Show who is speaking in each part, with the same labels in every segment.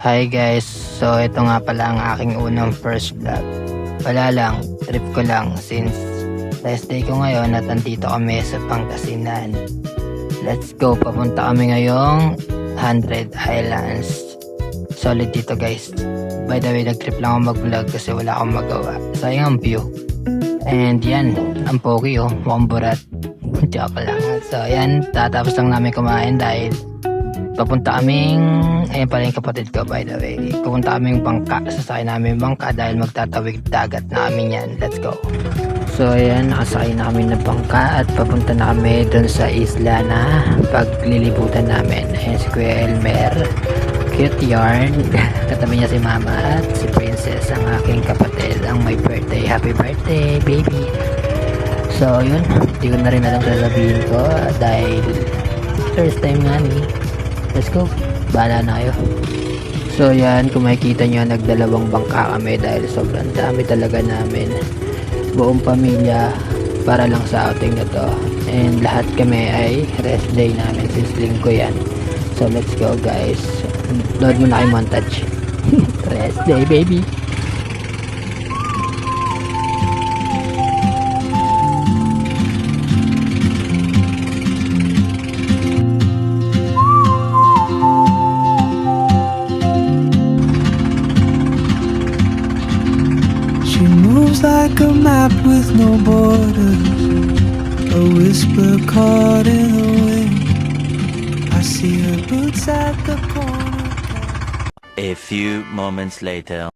Speaker 1: Hi guys, so ito nga pala ang aking unang first vlog. Wala lang, trip ko lang since last day ko ngayon at nandito kami sa Pangasinan. Let's go, papunta kami ngayong 100 Islands. Solid dito guys. By the way, nag-trip lang ako mag-vlog kasi wala akong magawa. Sayang ang view. And yan, ang pogi oh, mukhang burat. Joke lang. So yan, tatapos lang namin kumain dahil papunta kaming, ayun pala yung kapatid ko by the way, pupunta kaming bangka, sasakay namin bangka dahil magtatawid dagat namin yan. Let's go. So ayan, nakasakay na kami ng bangka at papunta na kami dun sa isla na paglilibutan namin. Ayan si Kuya Elmer, cute yarn. Katabi niya si Mama at si Princess, ang aking kapatid, ang may birthday. Happy birthday baby. So yun, hindi ko na rin alam sasabihin ko dahil first time nga ni. Let's go. Bahala na kayo. So yan, kung makikita nyo, nagdalawang bangka kami dahil sobrang dami talaga namin. Buong pamilya para lang sa outing na to. And lahat kami ay rest day namin since linggo yan. So let's go guys. Load mo na kayo montage. Rest day baby.
Speaker 2: Like a map with no borders, a whisper caught in the wind. I see her boots at the corner.
Speaker 3: A few moments later.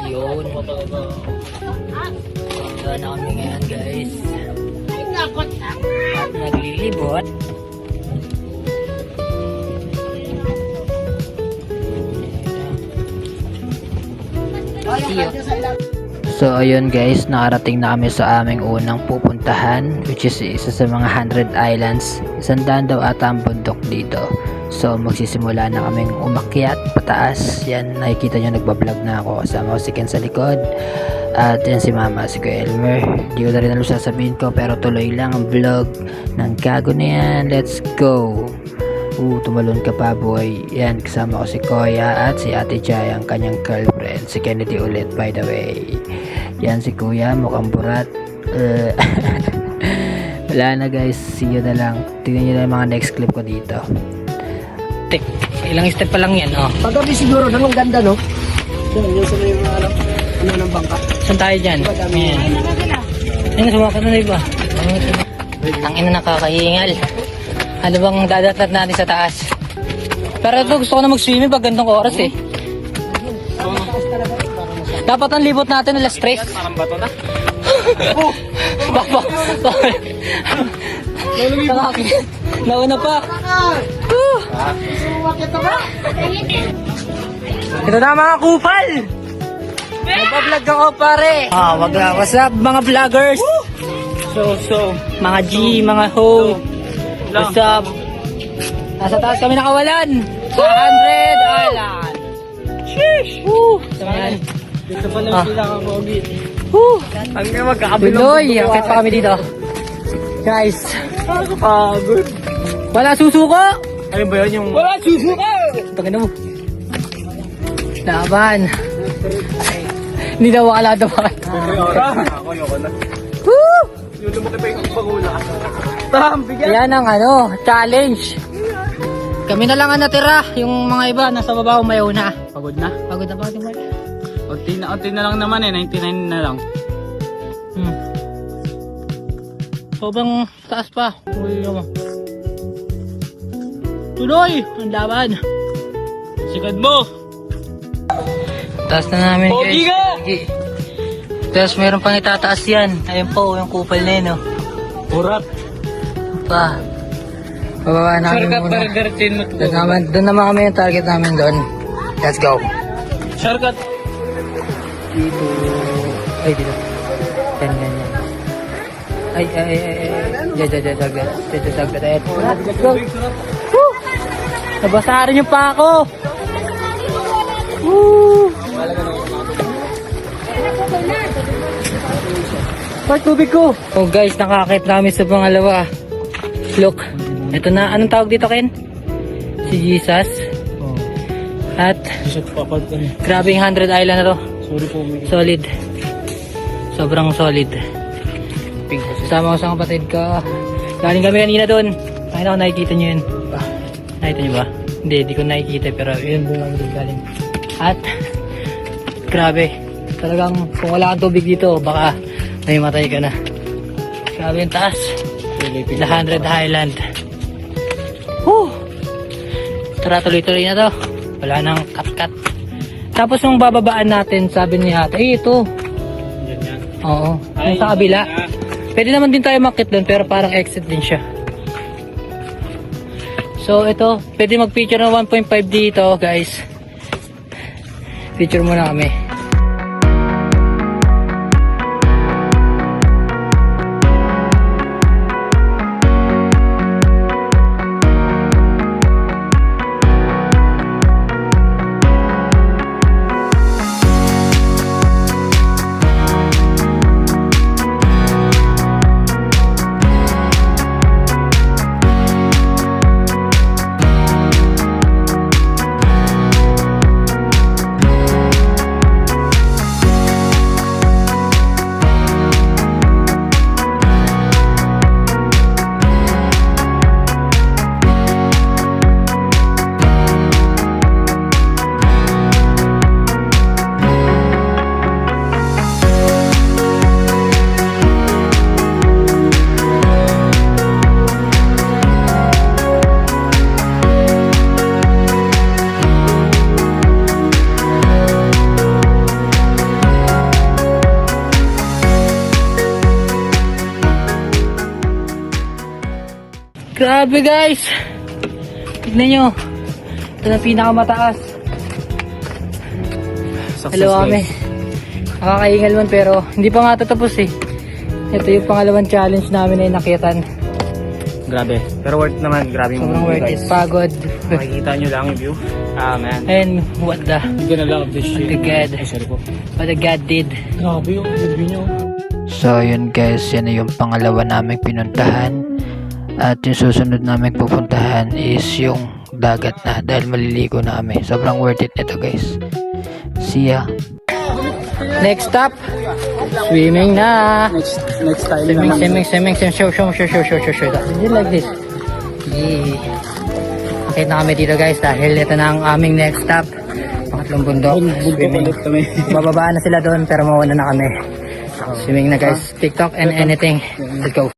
Speaker 1: Yun. Ito na kami ngayon guys. At naglilibot. So ayun guys, nakarating na kami sa aming unang pupuntahan, which is isa sa mga 100 islands. 100 daw ata ang bundok dito. So magsisimula na kaming umakyat pataas. Yan, nakikita nyo nagbablog na ako. Kasama ko si Ken sa likod. At yan si Mama, si Kuya Elmer. Di ko na rin alam sasabihin ko, pero tuloy lang ang vlog ng gago na yan. Let's go! Tumalon ka pa boy. Yan, kasama ko si Kuya at si Ate Jai, ang kanyang girlfriend. Si Kennedy ulit by the way. Yan si Kuya, mukhang burat. Wala na guys, see you na lang. Tingnan nyo na yung mga next clip ko dito. Tek, ilang step pa lang yan oh.
Speaker 4: Paggabi siguro, namang ganda no? Yung sa may mga ano ng bangka.
Speaker 1: Saan tayo dyan? Ayan. Ayun, sumakat na iba. Ang ina nakakahingal. Ano bang dadatnat natin sa taas? Pero ito, gusto ko na mag-swimming pag gantong oras eh. Dapat ang libot natin alas 3. Parang bato na. Bako. Nauna pa. Ito na mga kupal. Nagpa-vlog ako pare. Wag na. What's up mga vloggers? So, mga G, mga ho. What's up? Nasa taas kami nakawalan sa 100 Island. Sheesh! Woo! Ayan.
Speaker 4: Dito pa lang sila ang pogi.
Speaker 1: Woo!
Speaker 4: Hanggang magkakabilong.
Speaker 1: Biloy! Akit pa kami dito. Guys.
Speaker 4: Nakakapagod.
Speaker 1: Wala susuko!
Speaker 4: Ano ba yun yung... Wala susuka!
Speaker 1: Tangin mo. Laban. Hindi daw wala daw.
Speaker 4: Ako yoko na.
Speaker 1: Woo!
Speaker 4: Yung lumaki pa yung pagula.
Speaker 1: Yan ang challenge. Kami na lang ang natira. Yung mga iba nasa baba umayaw na.
Speaker 4: Pagod na?
Speaker 1: Pagod na pa ating balik.
Speaker 4: Unti na lang naman eh. 99 na lang.
Speaker 1: Sobrang taas pa. Uy, naman. Tuloy! Ang laban.
Speaker 4: Sigad mo!
Speaker 1: Taas na namin guys.
Speaker 4: Pogi ka!
Speaker 1: Tapos meron pang itataas yan. Ayun po, yung kupal na yun.
Speaker 4: Urat.
Speaker 1: Pa. Bababa namin
Speaker 4: Shortcut
Speaker 1: muna.
Speaker 4: pa rin diretsin mo.
Speaker 1: Doon naman kami yung target namin doon. Let's go.
Speaker 4: Shortcut.
Speaker 1: Dito. Ay, dito. Yan. Ay. Dagat. Let's go. Woo! Nabasa rin yung pako. Woo! Part tubig ko. Oh guys, nakakit namin sa pangalawa. Look, ito na. Anong tawag dito, Ken? Si Jesus. At
Speaker 4: Isot papad ko niya.
Speaker 1: grabe yung 100 Island na to.
Speaker 4: Sorry po. May
Speaker 1: Solid. Sobrang solid.
Speaker 4: pink kasi.
Speaker 1: Kasama ko sa kapatid ko. Galing kami kanina doon. Ay na, nakikita nyo yun. Nakita nyo ba? Hindi, di ko nakikita pero yun doon lang din galing. At grabe. Talagang kung wala kang tubig dito, baka nahimatay ka na. Grabe yung taas. The 100 Highland. Woo! Tara, tuloy-tuloy na to. Wala nang cut-cut. Tapos nung bababaan natin, sabi niya ata, ito.
Speaker 4: Yan yan.
Speaker 1: Oo. Yung sa kabila. Pwede naman din tayo makit doon pero parang exit din siya. So ito, pwede mag-picture ng 1.5 dito guys. Picture muna kami. Grabe guys! Tignan nyo. Ito na pinakamataas. Hello kami. Nakakaingal man pero hindi pa nga tatapos eh. Ito yung pangalawang challenge namin na inakyatan.
Speaker 4: Grabe. Pero worth naman. Grabe yung
Speaker 1: Sobrang worth it. Pagod.
Speaker 4: Makikita nyo lang yung view. Ah, man.
Speaker 1: And what the...
Speaker 4: I'm gonna love this shit.
Speaker 1: What the God.
Speaker 4: Ay, sorry po.
Speaker 1: What the God did.
Speaker 4: Grabe yung view nyo.
Speaker 1: So yun guys, yan na yung pangalawa naming pinuntahan. At yung susunod naming pupuntahan is yung dagat na dahil maliligo na kami. Sobrang worth it nito guys. See ya! Next stop, swimming na!
Speaker 4: Next time
Speaker 1: Swimming. Show. You like this? Yeah. Okay na kami dito guys dahil ito na ang aming next stop. Pangatlong bundok. Swimming. Bababaan na sila doon pero mauna na kami. Swimming na guys. TikTok and anything. Let's go.